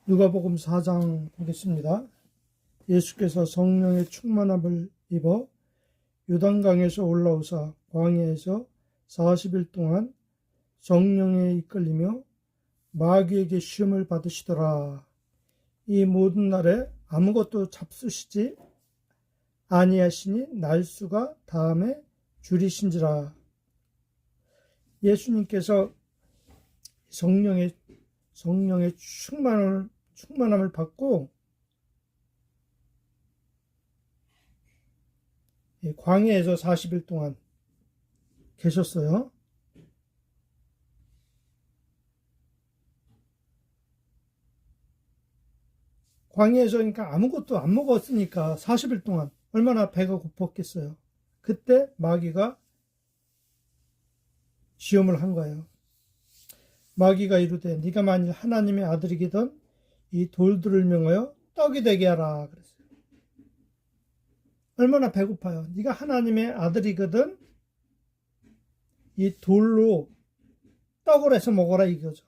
누가복음 4장 보겠습니다. 예수께서 성령의 충만함을 입어 요단강에서 올라오사 광야에서 40일 동안 성령에 이끌리며 마귀에게 시험을 받으시더라. 이 모든 날에 아무것도 잡수시지 아니하시니 날수가 다음에 줄이신지라. 예수님께서 성령의 충만함을 받고 광야에서 40일 동안 계셨어요. 광야에서 그러니까 아무것도 안 먹었으니까 40일 동안 얼마나 배가 고팠겠어요. 그때 마귀가 시험을 한 거예요. 마귀가 이르되 네가 만일 하나님의 아들이거든 이 돌들을 명하여 떡이 되게 하라 그랬어요. 얼마나 배고파요. 네가 하나님의 아들이거든 이 돌로 떡을 해서 먹어라 이거죠.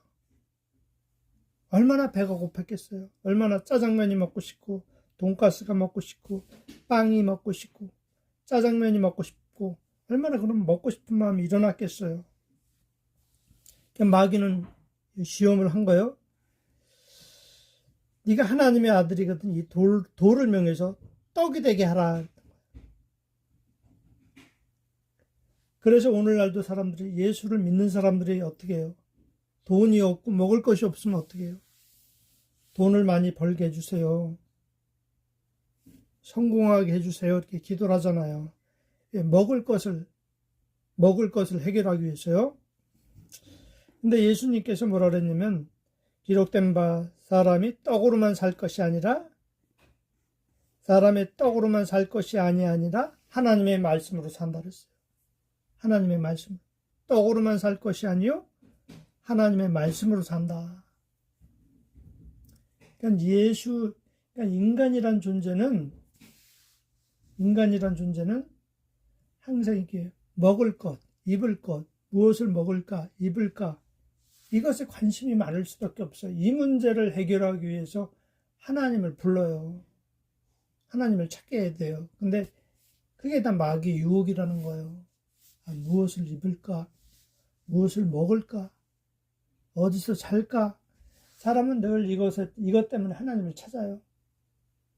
얼마나 배가 고팠겠어요. 얼마나 짜장면이 먹고 싶고 돈가스가 먹고 싶고 빵이 먹고 싶고 짜장면이 먹고 싶고 얼마나 그럼 먹고 싶은 마음이 일어났겠어요. 마귀는 시험을 한 거예요. 네가 하나님의 아들이거든 이 돌을 명해서 떡이 되게 하라. 그래서 오늘날도 사람들이 예수를 믿는 사람들이 어떻게 해요? 돈이 없고 먹을 것이 없으면 어떻게 해요? 돈을 많이 벌게 해주세요. 성공하게 해주세요. 이렇게 기도를 하잖아요. 먹을 것을 해결하기 위해서요. 근데 예수님께서 뭐라 그랬냐면 기록된 바 사람이 떡으로만 살 것이 아니라 하나님의 말씀으로 산다 그랬어요. 하나님의 말씀. 떡으로만 살 것이 아니요 하나님의 말씀으로 산다. 그러니까 인간이란 존재는 항상 이렇게 먹을 것, 입을 것, 무엇을 먹을까, 입을까 이것에 관심이 많을 수밖에 없어요. 이 문제를 해결하기 위해서 하나님을 불러요. 하나님을 찾게 해야 돼요. 근데 그게 다 마귀의 유혹이라는 거예요. 무엇을 입을까, 무엇을 먹을까, 어디서 살까. 사람은 늘 이것 때문에 하나님을 찾아요.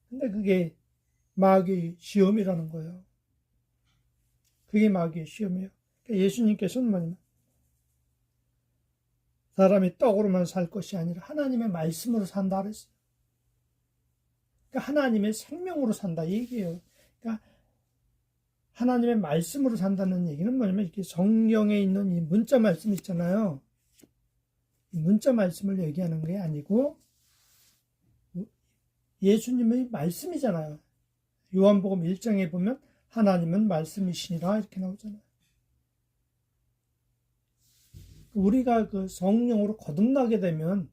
근데 그게 마귀의 시험이라는 거예요. 그게 마귀의 시험이에요. 그러니까 예수님께서는 뭐냐면 사람이 떡으로만 살 것이 아니라 하나님의 말씀으로 산다 그랬어요. 그러니까 하나님의 생명으로 산다 이 얘기예요. 그러니까 하나님의 말씀으로 산다는 얘기는 뭐냐면 이렇게 성경에 있는 이 문자 말씀 있잖아요. 이 문자 말씀을 얘기하는 게 아니고 예수님의 말씀이잖아요. 요한복음 1장에 보면 하나님은 말씀이시니라 이렇게 나오잖아요. 우리가 그 성령으로 거듭나게 되면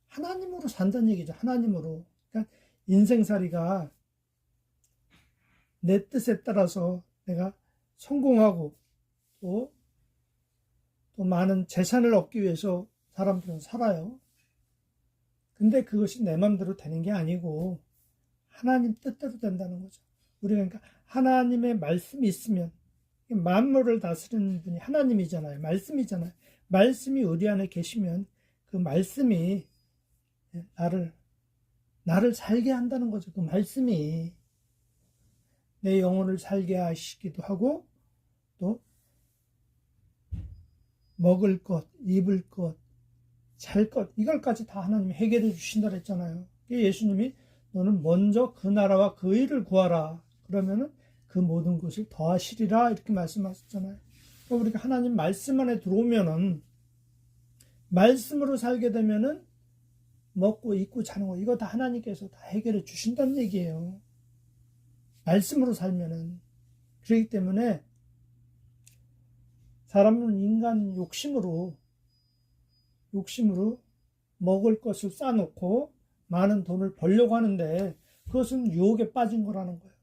하나님으로 산다는 얘기죠. 하나님으로. 그러니까 인생살이가 내 뜻에 따라서 내가 성공하고 또 많은 재산을 얻기 위해서 사람들은 살아요. 근데 그것이 내 마음대로 되는 게 아니고 하나님 뜻대로 된다는 거죠. 우리가 그러니까 하나님의 말씀이 있으면 만물을 다스리는 분이 하나님이잖아요. 말씀이잖아요. 말씀이 우리 안에 계시면 그 말씀이 나를 살게 한다는 거죠. 그 말씀이 내 영혼을 살게 하시기도 하고 또 먹을 것, 입을 것, 잘 것 이걸까지 다 하나님이 해결해 주신다 그랬잖아요. 예수님이 너는 먼저 그 나라와 그 의를 구하라. 그러면은 그 모든 것을 더하시리라 이렇게 말씀하셨잖아요. 그러니까 우리가 하나님 말씀 안에 들어오면은 말씀으로 살게 되면은 먹고 입고 자는 거 이거 다 하나님께서 다 해결해 주신다는 얘기예요. 말씀으로 살면은. 그렇기 때문에 사람은 인간 욕심으로 먹을 것을 쌓아놓고 많은 돈을 벌려고 하는데 그것은 유혹에 빠진 거라는 거예요.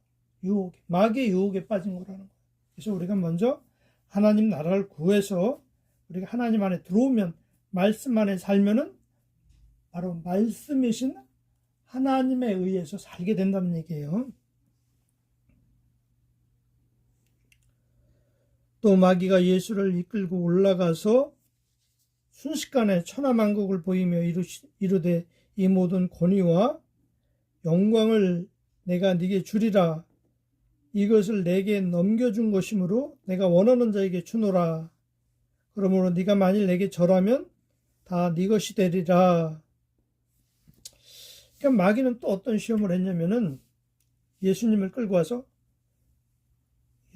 마귀의 유혹에 빠진 거라는 거예요. 그래서 우리가 먼저 하나님 나라를 구해서 우리가 하나님 안에 들어오면 말씀 안에 살면은 바로 말씀이신 하나님에 의해서 살게 된다는 얘기예요. 또 마귀가 예수를 이끌고 올라가서 순식간에 천하만국을 보이며 이르되 이 모든 권위와 영광을 내가 네게 주리라. 이것을 내게 넘겨준 것이므로 내가 원하는 자에게 주노라. 그러므로 네가 만일 내게 절하면 다 네 것이 되리라. 그러니까 마귀는 또 어떤 시험을 했냐면은 예수님을 끌고 와서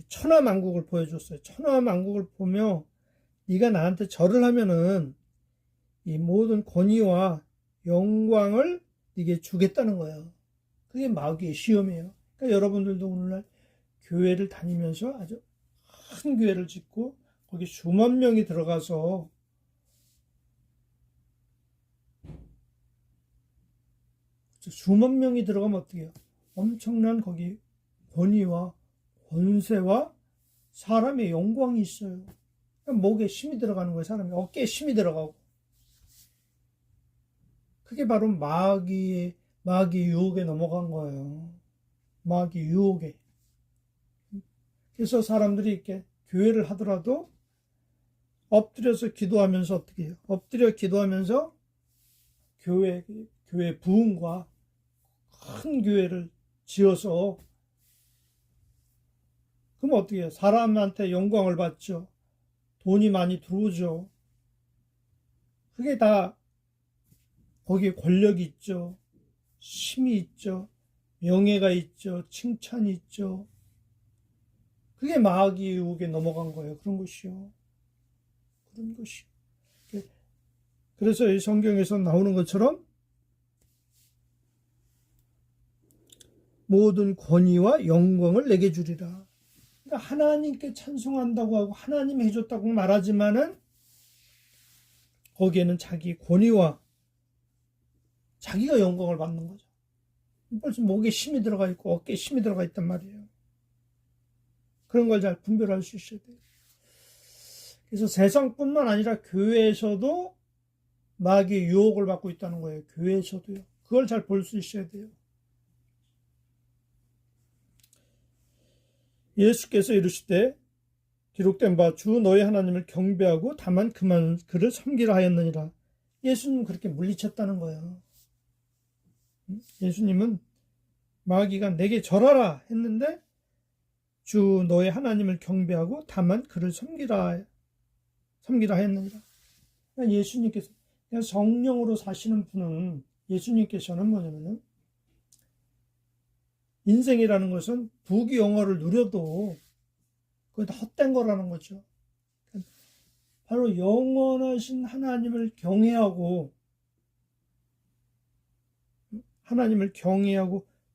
천하만국을 보여줬어요. 천하만국을 보며 네가 나한테 절을 하면은 이 모든 권위와 영광을 네게 주겠다는 거예요. 그게 마귀의 시험이에요. 그러니까 여러분들도 오늘날 교회를 다니면서 아주 큰 교회를 짓고 거기 수만 명이 들어가서 수만 명이 들어가면 어떻게 해요? 엄청난 거기 권위와 권세와 사람의 영광이 있어요. 목에 힘이 들어가는 거예요. 사람이 어깨에 힘이 들어가고. 그게 바로 마귀 유혹에 넘어간 거예요. 마귀 유혹에. 그래서 사람들이 이렇게 교회를 하더라도 엎드려서 기도하면서 어떻게 해요? 엎드려 기도하면서 교회 부흥과 큰 교회를 지어서 그럼 어떻게 해요? 사람한테 영광을 받죠. 돈이 많이 들어오죠. 그게 다 거기에 권력이 있죠. 힘이 있죠. 명예가 있죠. 칭찬이 있죠. 그게 마귀 유혹에 넘어간 거예요. 그런 것이요. 그런 것이요. 그래서 이 성경에서 나오는 것처럼 모든 권위와 영광을 내게 주리라. 그러니까 하나님께 찬송한다고 하고 하나님이 해줬다고 말하지만은 거기에는 자기 권위와 자기가 영광을 받는 거죠. 벌써 목에 힘이 들어가 있고 어깨에 힘이 들어가 있단 말이에요. 그런 걸 잘 분별할 수 있어야 돼요. 그래서 세상뿐만 아니라 교회에서도 마귀의 유혹을 받고 있다는 거예요. 교회에서도요. 그걸 잘 볼 수 있어야 돼요. 예수께서 이르시되 기록된 바 주 너희 하나님을 경배하고 다만 그를 섬기라 하였느니라. 예수님은 그렇게 물리쳤다는 거예요. 예수님은 마귀가 내게 절하라 했는데 주 너희 하나님을 경배하고 다만 그를 섬기라 하였느니라. 그러니까 예수님께서 그냥 성령으로 사시는 분은 예수님께서는 뭐냐면은 인생이라는 것은 부귀영화를 누려도 그게 다 헛된 거라는 거죠. 바로 영원하신 하나님을 경외하고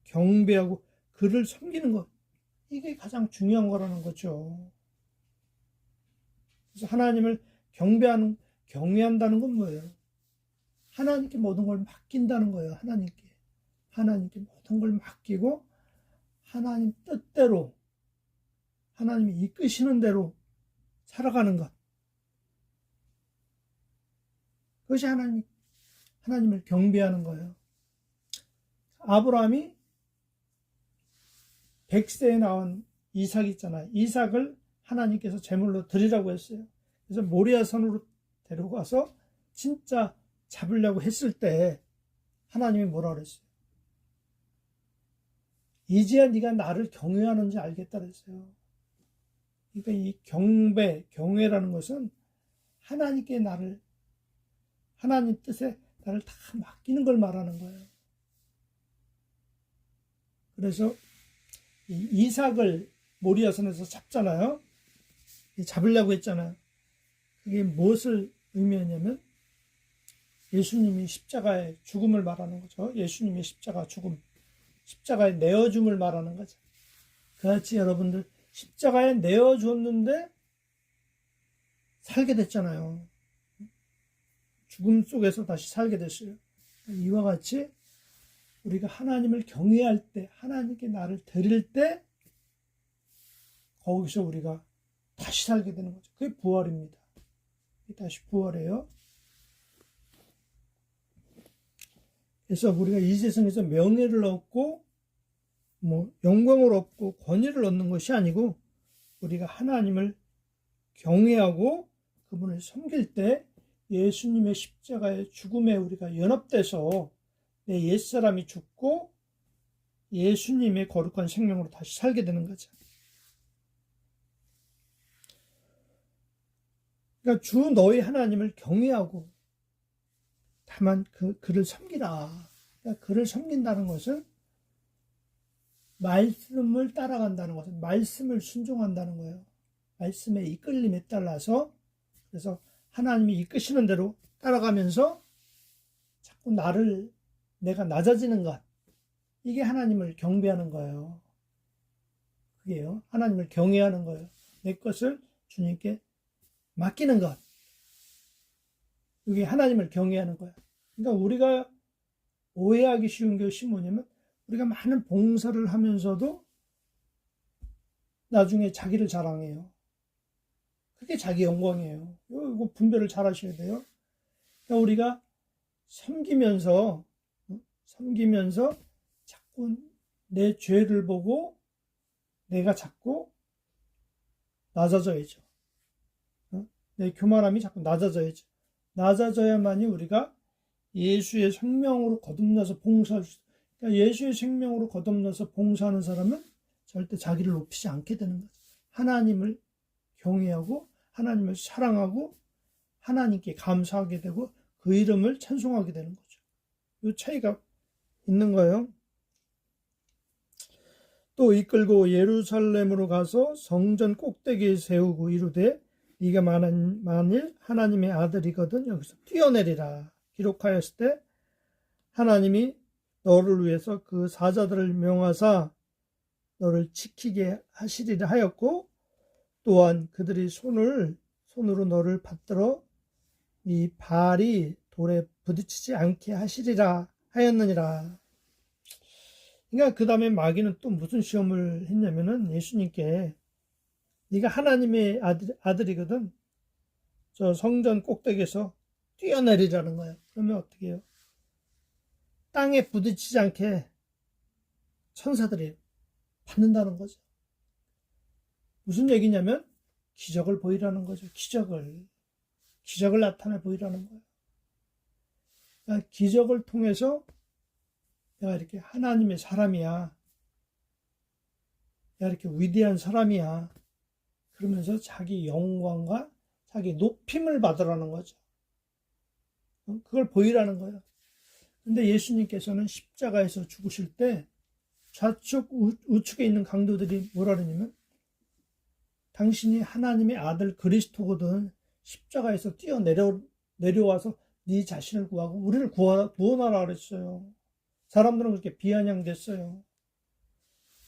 경배하고 그를 섬기는 것, 이게 가장 중요한 거라는 거죠. 그래서 하나님을 경외한다는 건 뭐예요? 하나님께 모든 걸 맡긴다는 거예요. 하나님께 모든 걸 맡기고 하나님 뜻대로 하나님이 이끄시는 대로 살아가는 것. 그것이 하나님을 경배하는 거예요. 아브라함이 100세에 낳은 이삭 있잖아요. 이삭을 하나님께서 제물로 드리라고 했어요. 그래서 모리아산으로 데려가서 진짜 잡으려고 했을 때 하나님이 뭐라 그랬어요? 이제야 네가 나를 경외하는지 알겠다 그랬어요. 그러니까 이 경외라는 것은 하나님 뜻에 나를 다 맡기는 걸 말하는 거예요. 그래서 이삭을 모리아산에서 잡잖아요. 잡으려고 했잖아요. 그게 무엇을 의미하냐면 예수님이 십자가의 죽음을 말하는 거죠. 예수님의 십자가 죽음, 십자가의 내어줌을 말하는 거죠. 그렇지 여러분들, 십자가에 내어줬는데 살게 됐잖아요. 죽음 속에서 다시 살게 됐어요. 이와 같이 우리가 하나님을 경외할 때, 하나님께 나를 드릴 때 거기서 우리가 다시 살게 되는 거죠. 그게 부활입니다. 다시 부활이에요. 그래서 우리가 이 세상에서 명예를 얻고 영광을 얻고 권위를 얻는 것이 아니고 우리가 하나님을 경외하고 그분을 섬길 때 예수님의 십자가의 죽음에 우리가 연합돼서 내 옛사람이 죽고 예수님의 거룩한 생명으로 다시 살게 되는 거죠. 그러니까 주 너희 하나님을 경외하고 다만 그를 섬기라. 그러니까 그를 섬긴다는 것은 말씀을 따라간다는 것은 말씀을 순종한다는 거예요. 말씀의 이끌림에 따라서 그래서 하나님이 이끄시는 대로 따라가면서 자꾸 내가 낮아지는 것, 이게 하나님을 경배하는 거예요. 그게요. 하나님을 경외하는 거예요. 내 것을 주님께 맡기는 것. 이게 하나님을 경외하는 거예요. 그러니까 우리가 오해하기 쉬운 것이 뭐냐면 우리가 많은 봉사를 하면서도 나중에 자기를 자랑해요. 그게 자기 영광이에요. 이거 분별을 잘 하셔야 돼요. 그러니까 우리가 섬기면서 자꾸 내 죄를 보고 내가 자꾸 낮아져야죠. 내 교만함이 자꾸 낮아져야죠. 낮아져야만이 우리가 예수의 생명으로 거듭나서 봉사할 수 있어요. 그러니까 예수의 생명으로 거듭나서 봉사하는 사람은 절대 자기를 높이지 않게 되는 거죠. 하나님을 경외하고 하나님을 사랑하고 하나님께 감사하게 되고 그 이름을 찬송하게 되는 거죠. 이 차이가 있는 거예요. 또 이끌고 예루살렘으로 가서 성전 꼭대기에 세우고 이르되 네가 만일 하나님의 아들이거든 여기서 뛰어내리라 기록하였을 때 하나님이 너를 위해서 그 사자들을 명하사 너를 지키게 하시리라 하였고 또한 그들이 손으로 너를 받들어 네 발이 돌에 부딪히지 않게 하시리라 하였느니라. 그러니까 그 다음에 마귀는 또 무슨 시험을 했냐면은 예수님께 네가 하나님의 아들이거든 저 성전 꼭대기에서 뛰어내리라는 거예요. 그러면 어떻게 해요? 땅에 부딪히지 않게 천사들이 받는다는 거죠. 무슨 얘기냐면 기적을 보이라는 거죠. 기적을 나타내 보이라는 거예요. 그러니까 기적을 통해서 내가 이렇게 하나님의 사람이야. 내가 이렇게 위대한 사람이야. 그러면서 자기 영광과 자기 높임을 받으라는 거죠. 그걸 보이라는 거예요. 근데 예수님께서는 십자가에서 죽으실 때 좌측 우측에 있는 강도들이 뭐라 그러냐면 당신이 하나님의 아들 그리스도거든 십자가에서 내려와서 네 자신을 구하고 우리를 구원하라 그랬어요. 사람들은 그렇게 비아냥됐어요.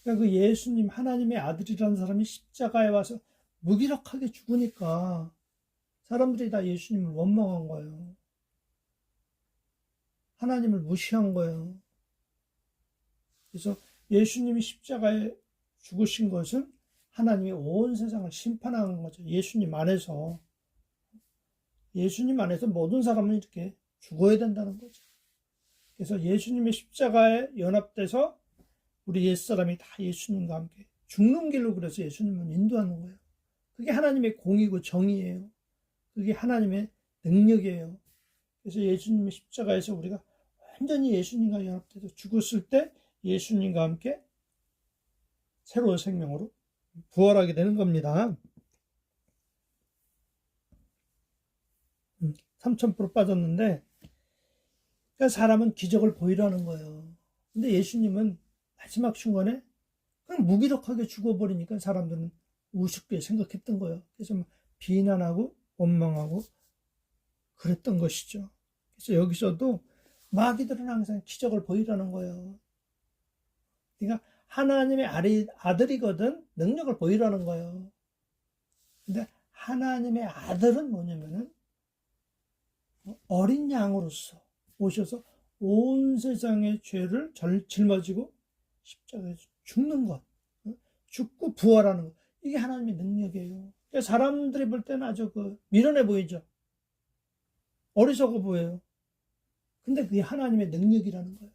그러니까 그 예수님 하나님의 아들이라는 사람이 십자가에 와서 무기력하게 죽으니까 사람들이 다 예수님을 원망한 거예요. 하나님을 무시한 거예요. 그래서 예수님이 십자가에 죽으신 것은 하나님이 온 세상을 심판하는 거죠. 예수님 안에서 모든 사람은 이렇게 죽어야 된다는 거죠. 그래서 예수님의 십자가에 연합돼서 우리 옛사람이 다 예수님과 함께 죽는 길로 그래서 예수님은 인도하는 거예요. 그게 하나님의 공이고 정의예요. 그게 하나님의 능력이에요. 그래서 예수님의 십자가에서 우리가 완전히 예수님과 연합돼서 죽었을 때 예수님과 함께 새로운 생명으로 부활하게 되는 겁니다. 3000% 빠졌는데 그러니까 사람은 기적을 보이라는 거예요. 근데 예수님은 마지막 순간에 그냥 무기력하게 죽어버리니까 사람들은 우습게 생각했던 거예요. 그래서 비난하고 원망하고 그랬던 것이죠. 그래서 여기서도 마귀들은 항상 기적을 보이라는 거예요. 그러니까 하나님의 아들이거든 능력을 보이라는 거예요. 근데 하나님의 아들은 뭐냐면은 어린 양으로서 오셔서 온 세상의 죄를 짊어지고 십자가에서 죽는 것, 죽고 부활하는 것, 이게 하나님의 능력이에요. 그러니까 사람들이 볼 때는 아주 미련해 보이죠. 어리석어 보여요. 근데 그게 하나님의 능력이라는 거예요.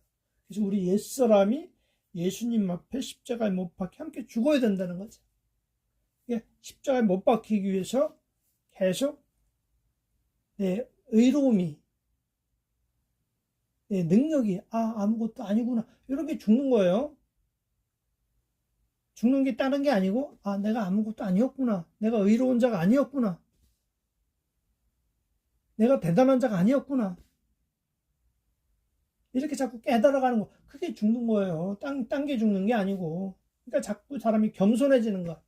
그래서 우리 옛사람이 예수님 앞에 십자가에 못 박혀 함께 죽어야 된다는 거죠. 십자가에 못 박히기 위해서 계속 내 의로움이, 내 능력이 아무것도 아니구나 이렇게 죽는 거예요. 죽는 게 다른 게 아니고 내가 아무것도 아니었구나, 내가 의로운 자가 아니었구나, 내가 대단한 자가 아니었구나, 이렇게 자꾸 깨달아가는 거, 그게 죽는 거예요. 딴 게 죽는 게 아니고. 그러니까 자꾸 사람이 겸손해지는 것,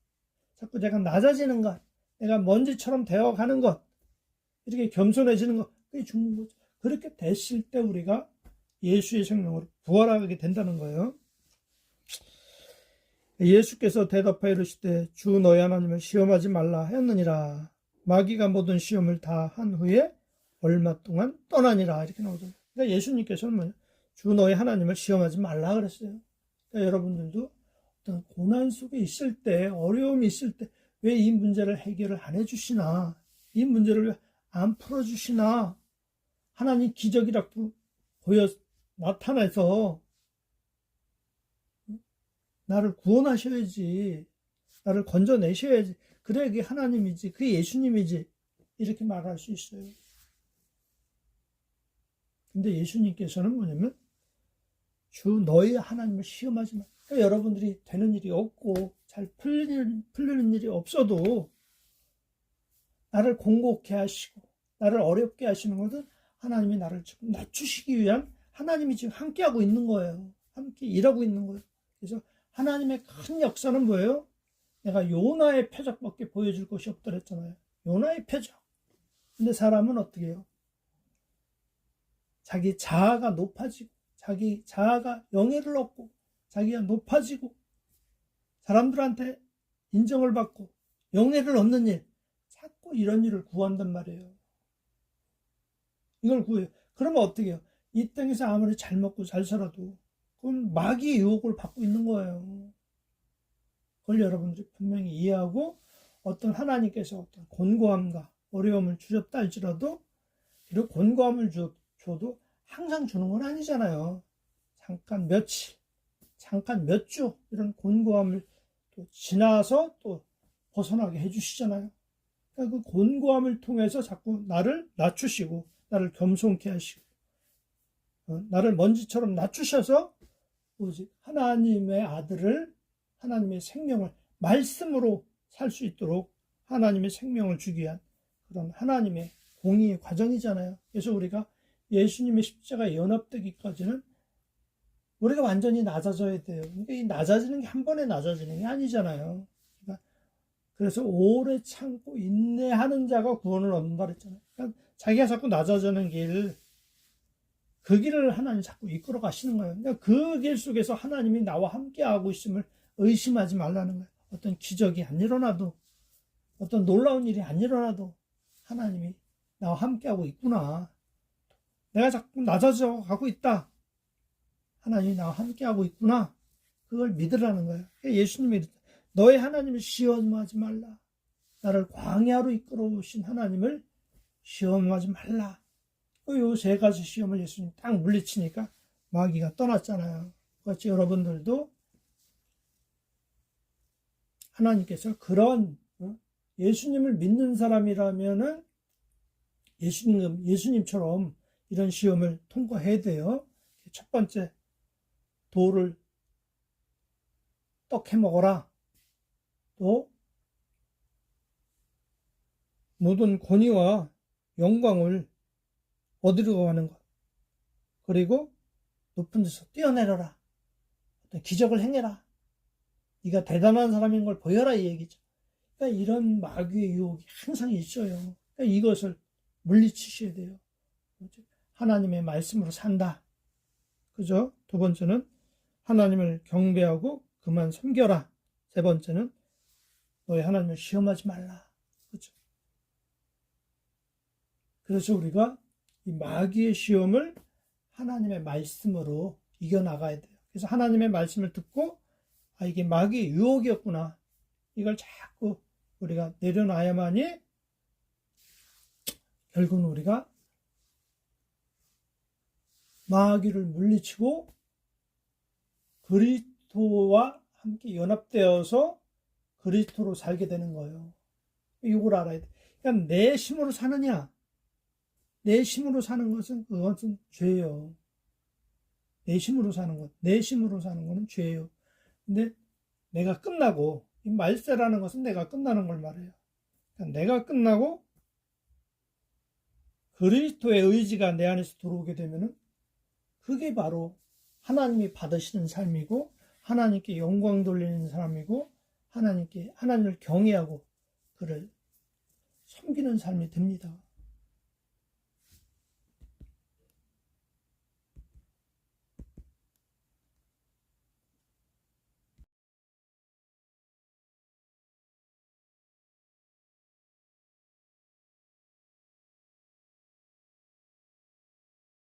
자꾸 내가 낮아지는 것, 내가 먼지처럼 되어가는 것, 이렇게 겸손해지는 것, 그게 죽는 거죠. 그렇게 됐을 때 우리가 예수의 생명으로 부활하게 된다는 거예요. 예수께서 대답하여 이르시되 주 너희 하나님을 시험하지 말라 하였느니라. 마귀가 모든 시험을 다 한 후에 얼마 동안 떠나니라, 이렇게 나오죠. 그러니까 예수님께서는 주 너희 하나님을 시험하지 말라 그랬어요. 그러니까 여러분들도 어떤 고난 속에 있을 때, 어려움이 있을 때 왜 이 문제를 해결을 안 해주시나, 이 문제를 왜 안 풀어주시나, 하나님 기적이라고 나타나서 나를 구원하셔야지, 나를 건져내셔야지, 그래 그게 하나님이지, 그게 예수님이지, 이렇게 말할 수 있어요. 근데 예수님께서는 뭐냐면 주 너희 하나님을 시험하지 마. 그러니까 여러분들이 되는 일이 없고 잘 풀리는 일이 없어도 나를 공고케 하시고 나를 어렵게 하시는 것은 하나님이 나를 지금 낮추시기 위한, 하나님이 지금 함께하고 있는 거예요. 함께 일하고 있는 거예요. 그래서 하나님의 큰 역사는 뭐예요? 내가 요나의 표적밖에 보여줄 것이 없다 그랬잖아요. 요나의 표적. 근데 사람은 어떻게 해요? 자기 자아가 높아지고, 자기 자아가 영예를 얻고, 자기가 높아지고, 사람들한테 인정을 받고 영예를 얻는 일, 자꾸 이런 일을 구한단 말이에요. 이걸 구해요. 그러면 어떻게 해요? 이 땅에서 아무리 잘 먹고 잘 살아도 그건 마귀의 유혹을 받고 있는 거예요. 그걸 여러분들이 분명히 이해하고, 어떤 하나님께서 어떤 곤고함과 어려움을 주셨다 할지라도, 그리고 곤고함을 줘도 항상 주는 건 아니잖아요. 잠깐 며칠, 잠깐 몇 주, 이런 곤고함을 또 지나서 또 벗어나게 해주시잖아요. 그러니까 그 곤고함을 통해서 자꾸 나를 낮추시고, 나를 겸손케 하시고, 나를 먼지처럼 낮추셔서 오직 하나님의 아들을, 하나님의 생명을 말씀으로 살 수 있도록 하나님의 생명을 주기 위한 그런 하나님의 공의의 과정이잖아요. 그래서 우리가 예수님의 십자가에 연합되기까지는 우리가 완전히 낮아져야 돼요. 그러니까 이 낮아지는 게 한 번에 낮아지는 게 아니잖아요. 그러니까 그래서 오래 참고 인내하는 자가 구원을 얻는다 그랬잖아요. 그러니까 자기가 자꾸 낮아지는 길, 그 길을 하나님 자꾸 이끌어 가시는 거예요. 그러니까 그 길 속에서 하나님이 나와 함께하고 있음을 의심하지 말라는 거예요. 어떤 기적이 안 일어나도, 어떤 놀라운 일이 안 일어나도 하나님이 나와 함께하고 있구나. 내가 자꾸 낮아져 가고 있다. 하나님이 나와 함께하고 있구나. 그걸 믿으라는 거예요. 예수님이 너의 하나님을 시험하지 말라. 나를 광야로 이끌어 오신 하나님을 시험하지 말라. 요 세 가지 시험을 예수님 딱 물리치니까 마귀가 떠났잖아요. 그렇지, 여러분들도 하나님께서 그런 예수님을 믿는 사람이라면은 예수님처럼 이런 시험을 통과해야 돼요. 첫 번째, 돌을 떡해 먹어라. 또 모든 권위와 영광을 얻으려고 하는 것. 그리고 높은 데서 뛰어내려라. 어떤 기적을 행해라. 네가 대단한 사람인 걸 보여라, 이 얘기죠. 그러니까 이런 마귀의 유혹이 항상 있어요. 그러니까 이것을 물리치셔야 돼요. 하나님의 말씀으로 산다. 그죠? 두 번째는 하나님을 경배하고 그만 섬겨라. 세 번째는 너희 하나님을 시험하지 말라. 그죠? 그래서 우리가 이 마귀의 시험을 하나님의 말씀으로 이겨나가야 돼요. 그래서 하나님의 말씀을 듣고 이게 마귀의 유혹이었구나. 이걸 자꾸 우리가 내려놔야만이 결국은 우리가 마귀를 물리치고 그리스도와 함께 연합되어서 그리스도로 살게 되는 거예요. 이걸 알아야 돼. 그러니까 내 힘으로 사느냐? 내 힘으로 사는 것은 그것은 죄예요. 내 힘으로 사는 것, 내 힘으로 사는 것은 죄예요. 근데 내가 끝나고, 이 말세라는 것은 내가 끝나는 걸 말해요. 그러니까 내가 끝나고 그리스도의 의지가 내 안에서 들어오게 되면은 그게 바로 하나님이 받으시는 삶이고 하나님께 영광 돌리는 사람이고 하나님을 경외하고 그를 섬기는 삶이 됩니다.